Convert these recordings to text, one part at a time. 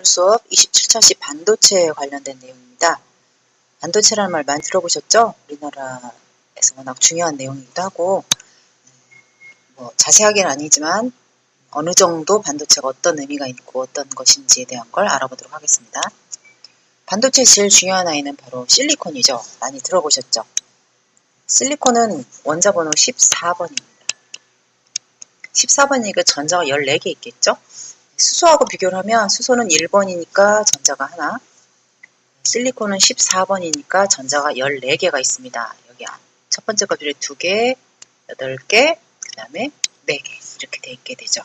수업 27차시 반도체에 관련된 내용입니다. 반도체라는 말 많이 들어보셨죠? 우리나라에서 워낙 중요한 내용이기도 하고, 자세하게는 아니지만 어느 정도 반도체가 어떤 의미가 있고 어떤 것인지에 대한 걸 알아보도록 하겠습니다. 반도체 제일 중요한 아이는 바로 실리콘이죠. 많이 들어보셨죠? 실리콘은 원자 번호 14번입니다. 14번이니까 전자가 14개 있겠죠? 수소하고 비교를 하면 수소는 1번이니까 전자가 하나, 실리콘은 14번이니까 전자가 14개가 있습니다. 여기 첫 번째 것들이 2개, 8개, 그 다음에 4개 이렇게 돼 있게 되죠.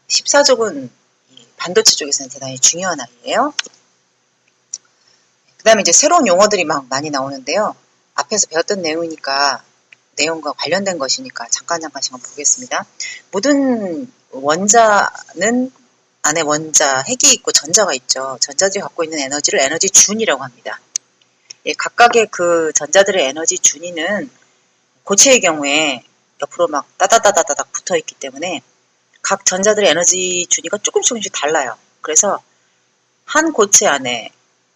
14족은 반도체 쪽에서는 대단히 중요한 아이예요. 그 다음에 이제 새로운 용어들이 막 많이 나오는데요. 앞에서 배웠던 내용이니까 내용과 관련된 것이니까 잠깐씩만 보겠습니다. 모든 원자는 안에 원자, 핵이 있고 전자가 있죠. 전자들이 갖고 있는 에너지를 에너지 준이라고 합니다. 각각의 그 전자들의 에너지 준위는 고체의 경우에 옆으로 막 따다다다닥 붙어 있기 때문에 각 전자들의 에너지 준위가 조금씩 달라요. 그래서 한 고체 안에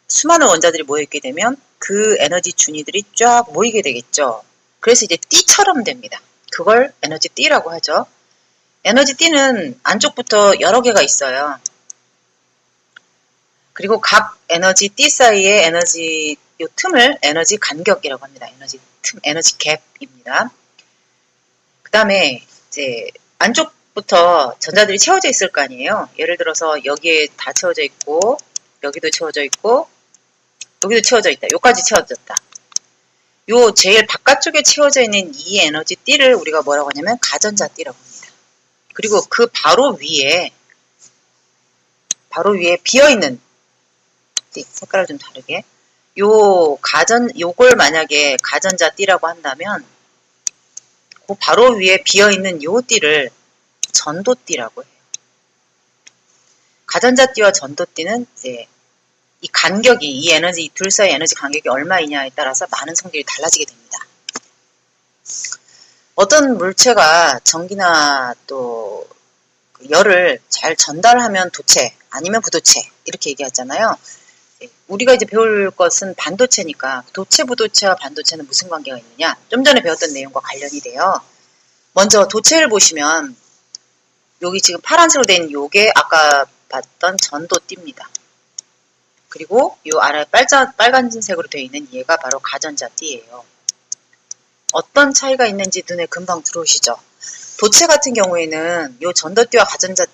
수많은 원자들이 모여 있게 되면 그 에너지 준위들이 쫙 모이게 되겠죠. 그래서 이제 띠처럼 됩니다. 그걸 에너지 띠라고 하죠. 에너지 띠는 안쪽부터 여러 개가 있어요. 그리고 각 에너지 띠 사이의 에너지 요 틈을 에너지 간격이라고 합니다. 에너지 틈, 에너지 갭입니다. 그 다음에 이제 안쪽부터 전자들이 채워져 있을 거 아니에요. 예를 들어서 여기에 다 채워져 있고, 여기도 채워져 있고, 여기도 채워져 있다. 요까지 채워졌다. 요 제일 바깥쪽에 채워져 있는 이 에너지 띠를 우리가 뭐라고 하냐면 가전자 띠라고 합니다. 그리고 그 바로 위에 비어있는 띠, 색깔을 좀 다르게, 요걸 만약에 가전자 띠라고 한다면 그 바로 위에 비어있는 요 띠를 전도띠라고 해요. 가전자 띠와 전도띠는 이제 이 간격이, 이 에너지, 둘 사이 에너지 간격이 얼마이냐에 따라서 많은 성질이 달라지게 됩니다. 어떤 물체가 전기나 또 열을 잘 전달하면 도체, 아니면 부도체, 이렇게 얘기하잖아요. 우리가 이제 배울 것은 반도체니까 도체, 부도체와 반도체는 무슨 관계가 있느냐? 좀 전에 배웠던 내용과 관련이 돼요. 먼저 도체를 보시면 여기 지금 파란색으로 된 요게 아까 봤던 전도띠입니다. 그리고 요 아래 빨간색으로 되어 있는 얘가 바로 가전자 띠예요. 어떤 차이가 있는지 눈에 금방 들어오시죠? 도체 같은 경우에는 요 전도띠와 가전자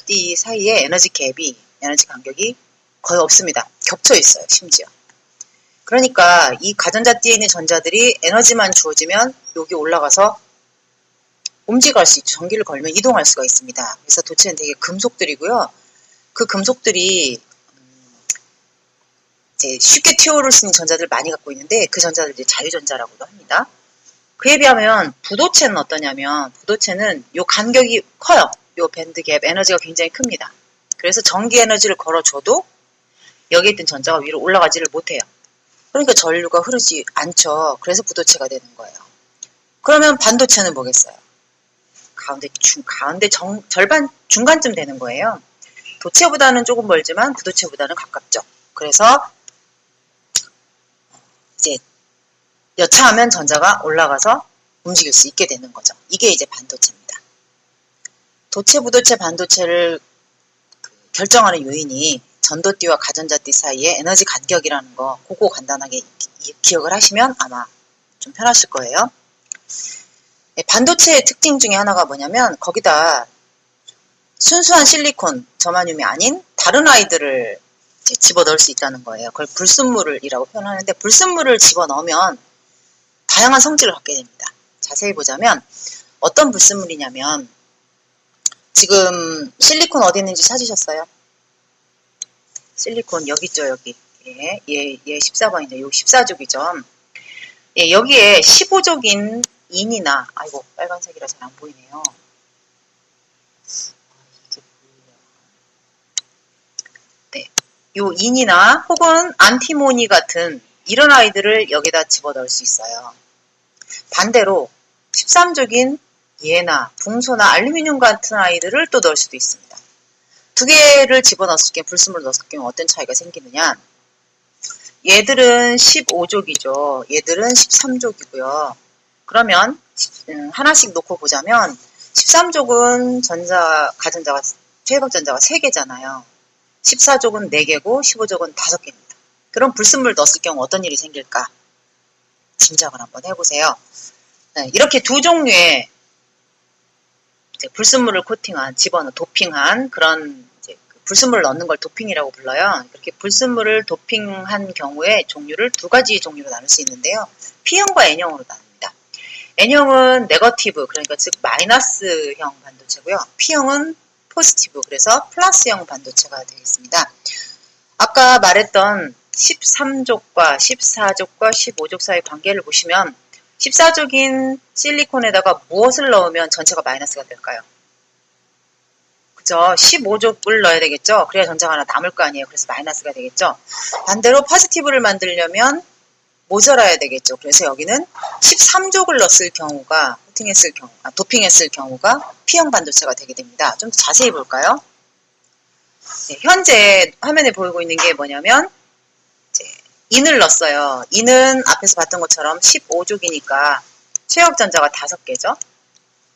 띠 사이에 에너지 갭이, 에너지 간격이 거의 없습니다. 겹쳐 있어요, 심지어. 그러니까 이 가전자 띠에 있는 전자들이 에너지만 주어지면 여기 올라가서 움직일 수 있죠. 전기를 걸면 이동할 수가 있습니다. 그래서 도체는 되게 금속들이고요. 그 금속들이 이제 쉽게 튀어오를 수 있는 전자들을 많이 갖고 있는데 그 전자들 이제 자유전자라고도 합니다. 그에 비하면 부도체는 어떠냐면 부도체는 요 간격이 커요. 요 밴드 갭 에너지가 굉장히 큽니다. 그래서 전기 에너지를 걸어줘도 여기에 있던 전자가 위로 올라가지를 못해요. 그러니까 전류가 흐르지 않죠. 그래서 부도체가 되는 거예요. 그러면 반도체는 뭐겠어요? 가운데 절반 중간쯤 되는 거예요. 도체보다는 조금 멀지만 부도체보다는 가깝죠. 그래서 이제 여차하면 전자가 올라가서 움직일 수 있게 되는 거죠. 이게 이제 반도체입니다. 도체, 부도체, 반도체를 결정하는 요인이 전도띠와 가전자띠 사이의 에너지 간격이라는 거, 그거 간단하게 기억을 하시면 아마 좀 편하실 거예요. 반도체의 특징 중에 하나가 뭐냐면 거기다 순수한 실리콘, 저마늄이 아닌 다른 아이들을 집어넣을 수 있다는 거예요. 그걸 불순물이라고 표현하는데 불순물을 집어넣으면 다양한 성질을 갖게 됩니다. 자세히 보자면 어떤 불순물이냐면 지금 실리콘 어디 있는지 찾으셨어요? 실리콘 여기 있죠, 여기. 얘 14번이죠. 여기 14족이죠. 예, 여기에 15족인 인이나, 아이고 빨간색이라 잘 안 보이네요. 네, 요 인이나 혹은 안티모니 같은 이런 아이들을 여기다 집어넣을 수 있어요. 반대로 13족인 예나 붕소나 알루미늄 같은 아이들을 또 넣을 수도 있습니다. 두 개를 집어넣었을 경우, 불순물을 넣었을 경우 어떤 차이가 생기느냐. 얘들은 15족이죠. 얘들은 13족이고요. 그러면 하나씩 놓고 보자면 13족은 가전자가 최외곽전자가 3개잖아요. 14족은 4개고 15족은 5개입니다. 그럼 불순물을 넣었을 경우 어떤 일이 생길까? 짐작을 한번 해보세요. 네, 이렇게 두 종류의 이제 불순물을 도핑한 그런 이제 불순물을 넣는 걸 도핑이라고 불러요. 이렇게 불순물을 도핑한 경우에 종류를 두 가지 종류로 나눌 수 있는데요. P형과 N형으로 나눕니다. N형은 네거티브, 그러니까 즉 마이너스형 반도체고요. P형은 포지티브, 그래서 플러스형 반도체가 되겠습니다. 아까 말했던 13족과 14족과 15족 사이 관계를 보시면 14족인 실리콘에다가 무엇을 넣으면 전체가 마이너스가 될까요? 그죠? 15족을 넣어야 되겠죠? 그래야 전자가 하나 남을 거 아니에요. 그래서 마이너스가 되겠죠? 반대로 포지티브를 만들려면 모자라야 되겠죠. 그래서 여기는 13족을 넣었을 경우가, 도핑했을 경우가 P형 반도체가 되게 됩니다. 좀 더 자세히 볼까요? 네, 현재 화면에 보이고 있는 게 뭐냐면, 인을 넣었어요. 인은 앞에서 봤던 것처럼 15족이니까 최역전자가 5개죠.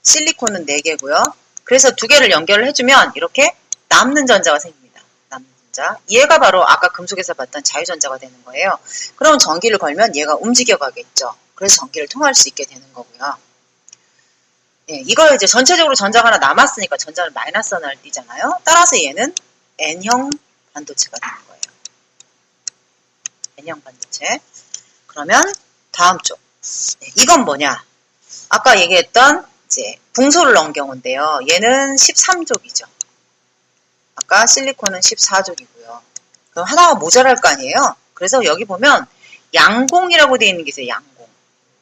실리콘은 4개고요. 그래서 두 개를 연결을 해주면 이렇게 남는 전자가 생깁니다. 남는 전자. 얘가 바로 아까 금속에서 봤던 자유전자가 되는 거예요. 그럼 전기를 걸면 얘가 움직여 가겠죠. 그래서 전기를 통할 수 있게 되는 거고요. 네, 이걸 이제 전체적으로 전자가 하나 남았으니까 전자는 마이너스 하나를 띄잖아요. 따라서 얘는 N형 반도체가 되는 거예요. N형 반도체. 그러면 다음 쪽. 네, 이건 뭐냐? 아까 얘기했던 이제 붕소를 넣은 경우인데요. 얘는 13족이죠. 아까 실리콘은 14족이고요. 그럼 하나가 모자랄 거 아니에요? 그래서 여기 보면 양공이라고 되어 있는 게 있어요. 양공.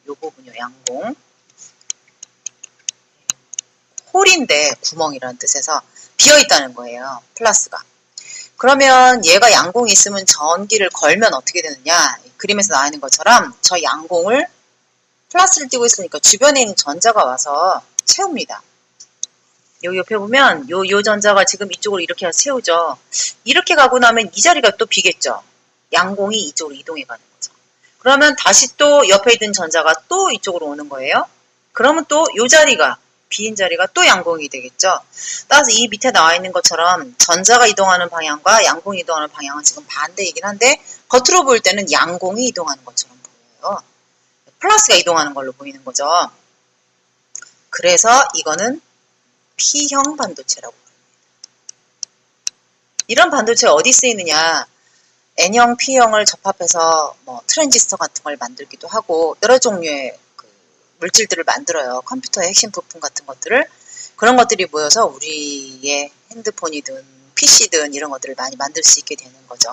요 부분이요. 양공. 홀인데 구멍이라는 뜻에서 비어있다는 거예요. 플러스가. 그러면 얘가 양공이 있으면 전기를 걸면 어떻게 되느냐. 그림에서 나와 있는 것처럼 저 양공을 플러스를 띄고 있으니까 주변에 있는 전자가 와서 채웁니다. 여기 옆에 보면 요 전자가 지금 이쪽으로 이렇게 해서 채우죠. 이렇게 가고 나면 이 자리가 또 비겠죠. 양공이 이쪽으로 이동해 가는 거죠. 그러면 다시 또 옆에 있는 전자가 또 이쪽으로 오는 거예요. 그러면 또 요 자리가 비인 자리가 또 양공이 되겠죠. 따라서 이 밑에 나와 있는 것처럼 전자가 이동하는 방향과 양공이 이동하는 방향은 지금 반대이긴 한데 겉으로 보일 때는 양공이 이동하는 것처럼 보여요. 플러스가 이동하는 걸로 보이는 거죠. 그래서 이거는 P형 반도체라고 합니다. 이런 반도체 어디 쓰이느냐? N형, P형을 접합해서 뭐 트랜지스터 같은 걸 만들기도 하고 여러 종류의 물질들을 만들어요. 컴퓨터의 핵심 부품 같은 것들을. 그런 것들이 모여서 우리의 핸드폰이든 PC든 이런 것들을 많이 만들 수 있게 되는 거죠.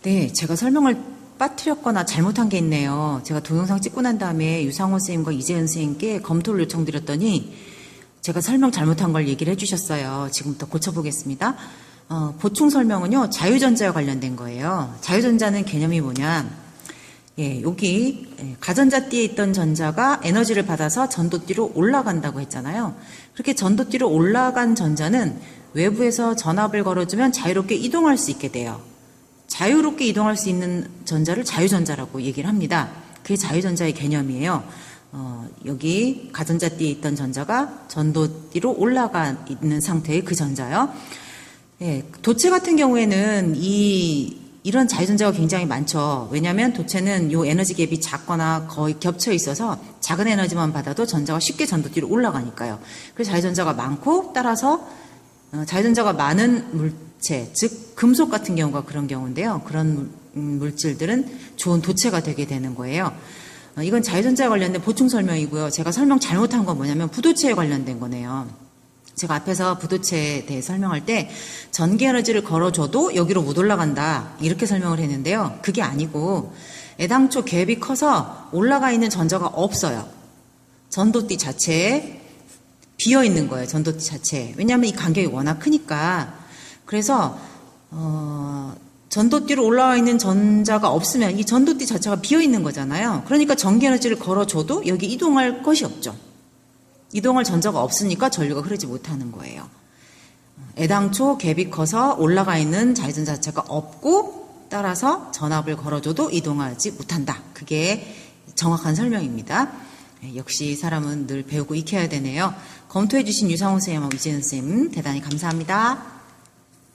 네, 제가 설명을 빠뜨렸거나 잘못한 게 있네요. 제가 동영상 찍고 난 다음에 유상호 선생님과 이재은 선생님께 검토를 요청드렸더니 제가 설명 잘못한 걸 얘기를 해주셨어요. 지금부터 고쳐보겠습니다. 보충 설명은요, 자유전자와 관련된 거예요. 자유전자는 개념이 뭐냐? 여기 가전자띠에 있던 전자가 에너지를 받아서 전도띠로 올라간다고 했잖아요. 그렇게 전도띠로 올라간 전자는 외부에서 전압을 걸어주면 자유롭게 이동할 수 있게 돼요. 자유롭게 이동할 수 있는 전자를 자유전자라고 얘기를 합니다. 그게 자유전자의 개념이에요. 여기 가전자띠에 있던 전자가 전도띠로 올라가 있는 상태의 그 전자요. 도체 같은 경우에는 이런 자유전자가 굉장히 많죠. 왜냐하면 도체는 요 에너지 갭이 작거나 거의 겹쳐 있어서 작은 에너지만 받아도 전자가 쉽게 전도띠로 올라가니까요. 그래서 자유전자가 많고 따라서 자유전자가 많은 물체, 즉 금속 같은 경우가 그런 경우인데요. 그런 물질들은 좋은 도체가 되게 되는 거예요. 이건 자유전자에 관련된 보충 설명이고요. 제가 설명 잘못한 건 뭐냐면 부도체에 관련된 거네요. 제가 앞에서 부도체에 대해 설명할 때 전기 에너지를 걸어줘도 여기로 못 올라간다 이렇게 설명을 했는데요. 그게 아니고 애당초 갭이 커서 올라가 있는 전자가 없어요. 전도띠 자체에 비어 있는 거예요. 전도띠 자체에. 왜냐하면 이 간격이 워낙 크니까. 그래서 전도띠로 올라와 있는 전자가 없으면 이 전도띠 자체가 비어 있는 거잖아요. 그러니까 전기 에너지를 걸어줘도 여기 이동할 것이 없죠. 이동할 전자가 없으니까 전류가 흐르지 못하는 거예요. 애당초 갭이 커서 올라가 있는 자회전 자체가 없고 따라서 전압을 걸어줘도 이동하지 못한다. 그게 정확한 설명입니다. 역시 사람은 늘 배우고 익혀야 되네요. 검토해주신 유상호 쌤하고 이재은 쌤 대단히 감사합니다.